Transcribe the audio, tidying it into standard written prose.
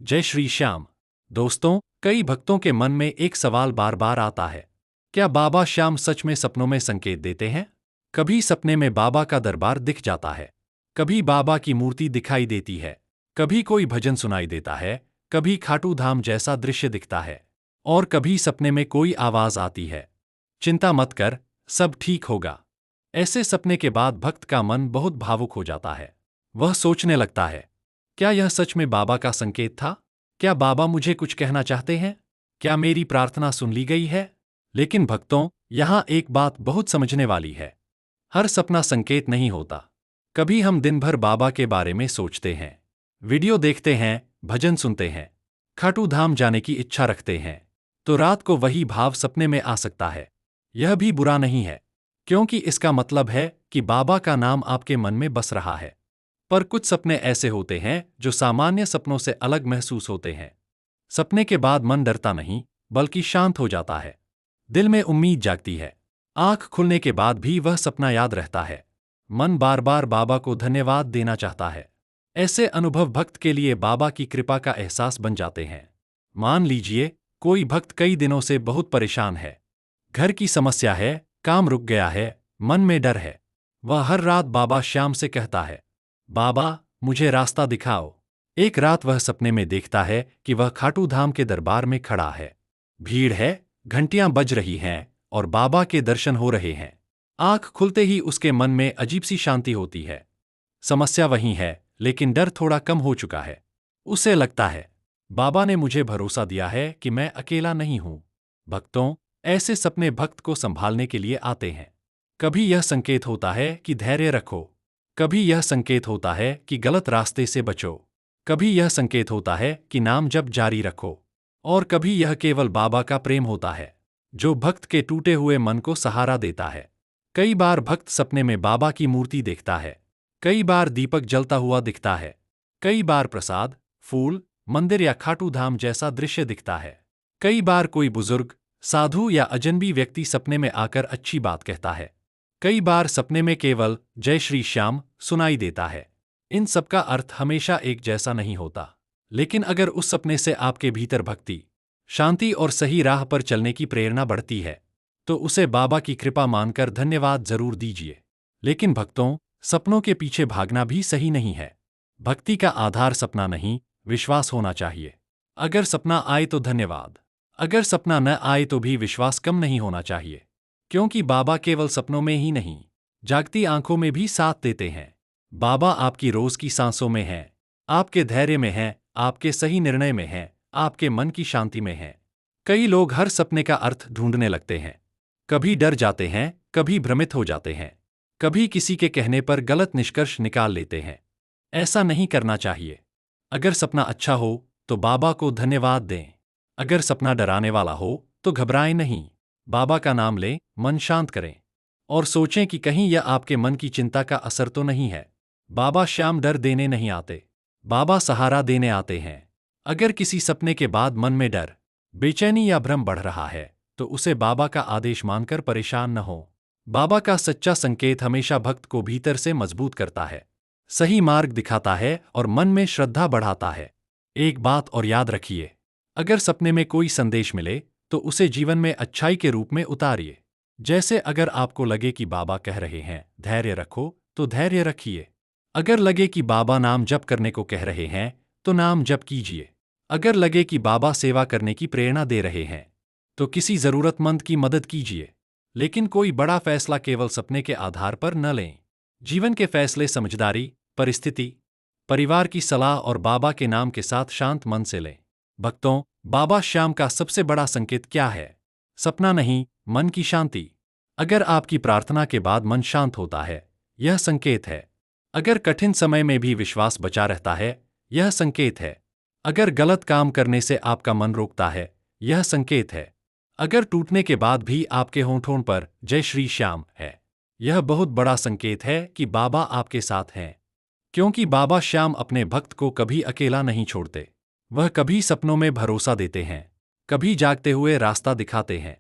जय श्री श्याम। दोस्तों, कई भक्तों के मन में एक सवाल बार बार आता है। क्या बाबा श्याम सच में सपनों में संकेत देते हैं? कभी सपने में बाबा का दरबार दिख जाता है, कभी बाबा की मूर्ति दिखाई देती है, कभी कोई भजन सुनाई देता है, कभी खाटू धाम जैसा दृश्य दिखता है, और कभी सपने में कोई आवाज आती है, चिंता मत कर, सब ठीक होगा। ऐसे सपने के बाद भक्त का मन बहुत भावुक हो जाता है। वह सोचने लगता है, क्या यह सच में बाबा का संकेत था? क्या बाबा मुझे कुछ कहना चाहते हैं? क्या मेरी प्रार्थना सुन ली गई है? लेकिन भक्तों, यहां एक बात बहुत समझने वाली है। हर सपना संकेत नहीं होता। कभी हम दिन भर बाबा के बारे में सोचते हैं, वीडियो देखते हैं, भजन सुनते हैं, खाटू धाम जाने की इच्छा रखते हैं, तो रात को वही भाव सपने में आ सकता है। यह भी बुरा नहीं है, क्योंकि इसका मतलब है कि बाबा का नाम आपके मन में बस रहा है। पर कुछ सपने ऐसे होते हैं जो सामान्य सपनों से अलग महसूस होते हैं। सपने के बाद मन डरता नहीं, बल्कि शांत हो जाता है। दिल में उम्मीद जागती है। आंख खुलने के बाद भी वह सपना याद रहता है। मन बार बार बाबा को धन्यवाद देना चाहता है। ऐसे अनुभव भक्त के लिए बाबा की कृपा का एहसास बन जाते हैं। मान लीजिए, कोई भक्त कई दिनों से बहुत परेशान है। घर की समस्या है, काम रुक गया है, मन में डर है। वह हर रात बाबा श्याम से कहता है, बाबा, मुझे रास्ता दिखाओ। एक रात वह सपने में देखता है कि वह खाटू धाम के दरबार में खड़ा है। भीड़ है, घंटियां बज रही हैं और बाबा के दर्शन हो रहे हैं। आंख खुलते ही उसके मन में अजीब सी शांति होती है। समस्या वही है, लेकिन डर थोड़ा कम हो चुका है। उसे लगता है, बाबा ने मुझे भरोसा दिया है कि मैं अकेला नहीं हूं। भक्तों, ऐसे सपने भक्त को संभालने के लिए आते हैं। कभी यह संकेत होता है कि धैर्य रखो, कभी यह संकेत होता है कि गलत रास्ते से बचो, कभी यह संकेत होता है कि नाम जप जारी रखो, और कभी यह केवल बाबा का प्रेम होता है, जो भक्त के टूटे हुए मन को सहारा देता है। कई बार भक्त सपने में बाबा की मूर्ति देखता है, कई बार दीपक जलता हुआ दिखता है, कई बार प्रसाद, फूल, मंदिर या खाटू धाम जैसा दृश्य दिखता है। कई बार कोई बुजुर्ग, साधु या अजनबी व्यक्ति सपने में आकर अच्छी बात कहता है। कई बार सपने में केवल जय श्री श्याम सुनाई देता है। इन सब का अर्थ हमेशा एक जैसा नहीं होता, लेकिन अगर उस सपने से आपके भीतर भक्ति, शांति और सही राह पर चलने की प्रेरणा बढ़ती है, तो उसे बाबा की कृपा मानकर धन्यवाद जरूर दीजिए। लेकिन भक्तों, सपनों के पीछे भागना भी सही नहीं है। भक्ति का आधार सपना नहीं, विश्वास होना चाहिए। अगर सपना आए तो धन्यवाद, अगर सपना न आए तो भी विश्वास कम नहीं होना चाहिए, क्योंकि बाबा केवल सपनों में ही नहीं, जागती आंखों में भी साथ देते हैं। बाबा आपकी रोज की सांसों में हैं, आपके धैर्य में हैं, आपके सही निर्णय में हैं, आपके मन की शांति में हैं। कई लोग हर सपने का अर्थ ढूंढने लगते हैं। कभी डर जाते हैं, कभी भ्रमित हो जाते हैं, कभी किसी के कहने पर गलत निष्कर्ष निकाल लेते हैं। ऐसा नहीं करना चाहिए। अगर सपना अच्छा हो तो बाबा को धन्यवाद दें। अगर सपना डराने वाला हो तो घबराएं नहीं। बाबा का नाम लें, मन शांत करें, और सोचें कि कहीं यह आपके मन की चिंता का असर तो नहीं है। बाबा श्याम डर देने नहीं आते, बाबा सहारा देने आते हैं। अगर किसी सपने के बाद मन में डर, बेचैनी या भ्रम बढ़ रहा है, तो उसे बाबा का आदेश मानकर परेशान न हो। बाबा का सच्चा संकेत हमेशा भक्त को भीतर से मजबूत करता है, सही मार्ग दिखाता है और मन में श्रद्धा बढ़ाता है। एक बात और याद रखिए, अगर सपने में कोई संदेश मिले तो उसे जीवन में अच्छाई के रूप में उतारिए। जैसे अगर आपको लगे कि बाबा कह रहे हैं धैर्य रखो, तो धैर्य रखिए। अगर लगे कि बाबा नाम जप करने को कह रहे हैं, तो नाम जप कीजिए। अगर लगे कि बाबा सेवा करने की प्रेरणा दे रहे हैं, तो किसी जरूरतमंद की मदद कीजिए। लेकिन कोई बड़ा फैसला केवल सपने के आधार पर न लें। जीवन के फैसले समझदारी, परिस्थिति, परिवार की सलाह और बाबा के नाम के साथ शांत मन से लें। भक्तों, बाबा श्याम का सबसे बड़ा संकेत क्या है? सपना नहीं, मन की शांति। अगर आपकी प्रार्थना के बाद मन शांत होता है, यह संकेत है। अगर कठिन समय में भी विश्वास बचा रहता है, यह संकेत है। अगर गलत काम करने से आपका मन रोकता है, यह संकेत है। अगर टूटने के बाद भी आपके होंठों पर जय श्री श्याम है, यह बहुत बड़ा संकेत है कि बाबा आपके साथ हैं। क्योंकि बाबा श्याम अपने भक्त को कभी अकेला नहीं छोड़ते। वह कभी सपनों में भरोसा देते हैं, कभी जागते हुए रास्ता दिखाते हैं,